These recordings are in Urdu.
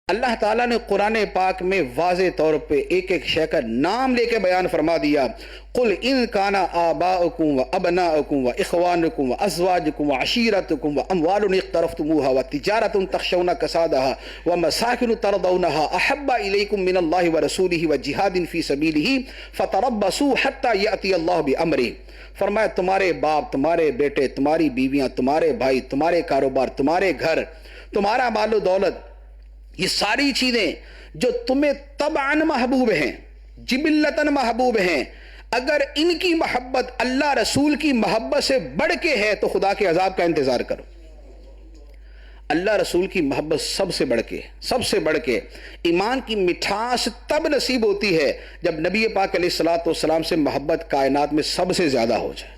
اللہ تعالیٰ نے قرآن پاک میں واضح طور پہ ایک ایک شے کا نام لے کے بیان فرما دیا۔ قل ان کان آباؤکم و ابناؤکم و اخوانکم و ازواجکم و عشیرتکم و اموال اقترفتموها و تجارت تخشون کسادها و مساکن ترضونها احب الیکم من اللہ و رسولہ و جہاد فی سبیلہ فتربصوا حتی یأتی اللہ بامرہ۔ فرمایا تمہارے باپ، تمہارے بیٹے، تمہاری بیویاں، تمہارے بھائی، تمہارے کاروبار، تمہارے گھر، تمہارا مال و دولت، یہ ساری چیزیں جو تمہیں طبعاً محبوب ہیں، جبلتاً محبوب ہیں، اگر ان کی محبت اللہ رسول کی محبت سے بڑھ کے ہے تو خدا کے عذاب کا انتظار کرو۔ اللہ رسول کی محبت سب سے بڑھ کے ایمان کی مٹھاس تب نصیب ہوتی ہے جب نبی پاک علیہ الصلوۃ والسلام سے محبت کائنات میں سب سے زیادہ ہو جائے۔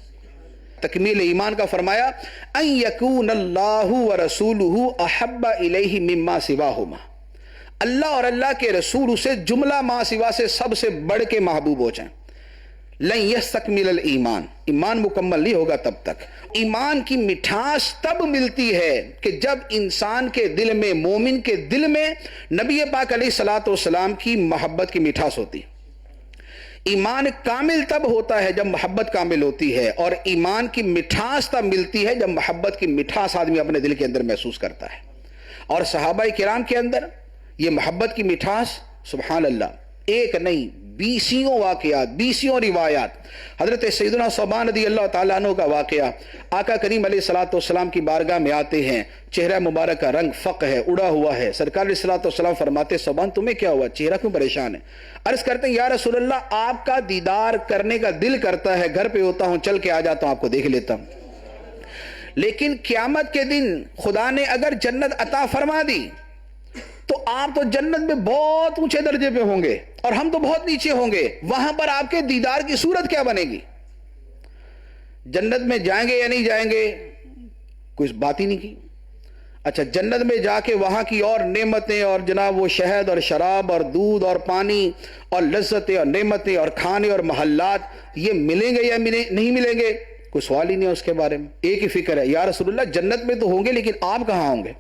تکمیل ایمان کا فرمایا ان یکون اللہ ورسولہ احب الیہ مما سواہما، اللہ اور اللہ کے رسول اسے جملہ ما سوا سے سب سے بڑھ کے محبوب ہو جائیں۔ لن یستکمل الایمان، ایمان مکمل نہیں ہوگا تب تک۔ ایمان کی مٹھاس تب ملتی ہے کہ جب انسان کے دل میں، مومن کے دل میں نبی پاک علیہ الصلوۃ والسلام کی محبت کی مٹھاس ہوتی۔ ایمان کامل تب ہوتا ہے جب محبت کامل ہوتی ہے، اور ایمان کی مٹھاس تب ملتی ہے جب محبت کی مٹھاس آدمی اپنے دل کے اندر محسوس کرتا ہے۔ اور صحابہ کرام کے اندر یہ محبت کی مٹھاس سبحان اللہ ایک نہیں، بیسیوں واقعات، بیسیوں روایات۔ حضرت سیدنا ثوبان رضی اللہ تعالیٰ عنہ کا واقعہ، آقا کریم علیہ الصلوۃ والسلام کی بارگاہ میں آتے ہیں، چہرہ مبارک کا رنگ فق ہے، اڑا ہوا ہے۔ سرکار علیہ الصلوۃ والسلام فرماتے ثوبان تمہیں کیا ہوا، چہرہ کیوں پریشان ہے؟ عرض کرتے ہیں یا رسول اللہ آپ کا دیدار کرنے کا دل کرتا ہے، گھر پہ ہوتا ہوں چل کے آ جاتا ہوں آپ کو دیکھ لیتا ہوں، لیکن قیامت کے دن خدا نے اگر جنت عطا فرما دی تو آپ تو جنت میں بہت اونچے درجے پہ ہوں گے اور ہم تو بہت نیچے ہوں گے، وہاں پر آپ کے دیدار کی صورت کیا بنے گی؟ جنت میں جائیں گے یا نہیں جائیں گے کوئی بات ہی نہیں کی۔ اچھا جنت میں جا کے وہاں کی اور نعمتیں اور جناب وہ شہد اور شراب اور دودھ اور پانی اور لذتیں اور نعمتیں اور کھانے اور محلات یہ ملیں گے یا نہیں ملیں گے؟ کوئی سوال ہی نہیں ہے اس کے بارے میں، ایک ہی فکر ہے یا رسول اللہ جنت میں تو ہوں گے لیکن آپ کہاں ہوں گے،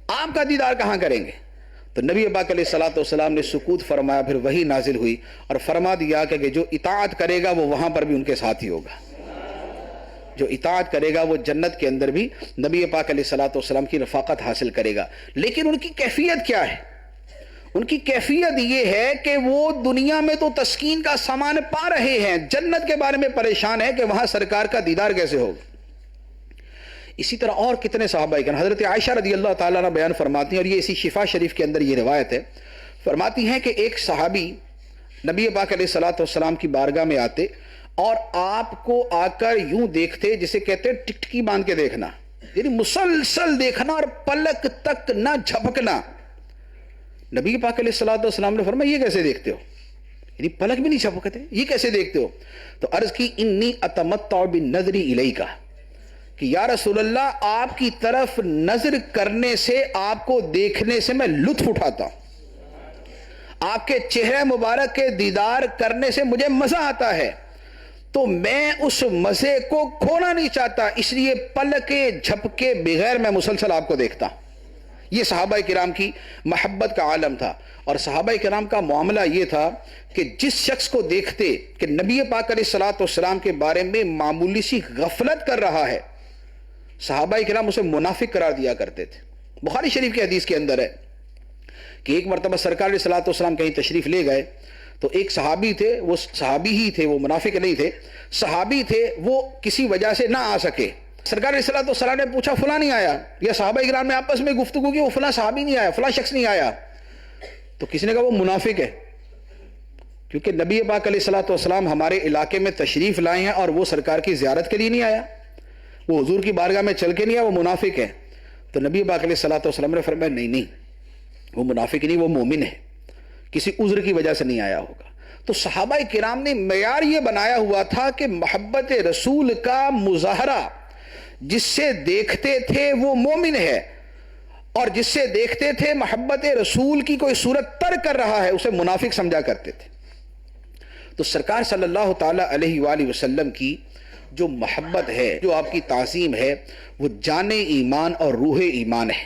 آپ کا دیدار کہاں کریں گے؟ تو نبی پاک علیہ الصلوۃ والسلام نے سکوت فرمایا، پھر وحی نازل ہوئی اور فرما دیا کہ جو اطاعت کرے گا وہ وہاں پر بھی ان کے ساتھ ہی ہوگا، جو اطاعت کرے گا وہ جنت کے اندر بھی نبی پاک علیہ الصلوۃ والسلام کی رفاقت حاصل کرے گا۔ لیکن ان کی کیفیت کیا ہے؟ ان کی کیفیت یہ ہے کہ وہ دنیا میں تو تسکین کا سامان پا رہے ہیں، جنت کے بارے میں پریشان ہے کہ وہاں سرکار کا دیدار کیسے ہوگا۔ اسی طرح اور کتنے صحابہ کرام، حضرت عائشہ رضی اللہ تعالیٰ عنہ بیان فرماتی ہیں، اور یہ اسی شفا شریف کے اندر یہ روایت ہے، فرماتی ہیں کہ ایک صحابی نبی پاک علیہ الصلوۃ والسلام کی بارگاہ میں آتے اور آپ کو آ کر یوں دیکھتے جسے کہتے ہیں ٹکٹکی باندھ کے دیکھنا، یعنی مسلسل دیکھنا اور پلک تک نہ جھپکنا۔ نبی پاک علیہ الصلوۃ والسلام نے فرمایا یہ کیسے دیکھتے ہو، یعنی پلک بھی نہیں جھپکتے، یہ کیسے دیکھتے ہو؟ تو عرض کی انی اتمتع بالنظر الیک، کہ یا رسول اللہ آپ کی طرف نظر کرنے سے، آپ کو دیکھنے سے میں لطف اٹھاتا ہوں، آپ کے چہرے مبارک کے دیدار کرنے سے مجھے مزہ آتا ہے، تو میں اس مزے کو کھونا نہیں چاہتا، اس لیے پلکے جھپکے بغیر میں مسلسل آپ کو دیکھتا ہوں۔ یہ صحابہ کرام کی محبت کا عالم تھا، اور صحابہ کرام کا معاملہ یہ تھا کہ جس شخص کو دیکھتے کہ نبی پاک علیہ الصلوۃ والسلام کے بارے میں معمولی سی غفلت کر رہا ہے، صحابہ کرام اسے منافق قرار دیا کرتے تھے۔ بخاری شریف کی حدیث کے اندر ہے کہ ایک مرتبہ سرکار علیہ الصلوۃ والسلام کہیں تشریف لے گئے تو ایک صحابی تھے، وہ صحابی ہی تھے، وہ منافق نہیں تھے، صحابی تھے، وہ کسی وجہ سے نہ آ سکے۔ سرکار علیہ الصلوۃ والسلام نے پوچھا فلاں نہیں آیا، یا صحابہ کرام نے آپس میں گفتگو کی وہ فلاں صحابی نہیں آیا، فلاں شخص نہیں آیا، تو کسی نے کہا وہ منافق ہے، کیونکہ نبی پاک علیہ الصلوۃ والسلام ہمارے علاقے میں تشریف لائے ہیں اور وہ سرکار کی زیارت کے لیے نہیں آیا، وہ حضور کی بارگاہ میں چل کے نہیں آیا، وہ منافق ہے۔ تو نبی پاک علیہ الصلوۃ والسلام نے فرمایا نہیں وہ منافق نہیں، وہ مومن ہے، کسی عذر کی وجہ سے نہیں آیا ہوگا۔ تو صحابہ کرام نے معیار یہ بنایا ہوا تھا کہ محبت رسول کا مظاہرہ جس سے دیکھتے تھے وہ مومن ہے، اور جس سے دیکھتے تھے محبت رسول کی کوئی صورت ترک کر رہا ہے اسے منافق سمجھا کرتے تھے۔ تو سرکار صلی اللہ تعالی علیہ وآلہ وسلم کی جو محبت ہے، جو آپ کی تعظیم ہے، وہ جان ایمان اور روح ایمان ہے۔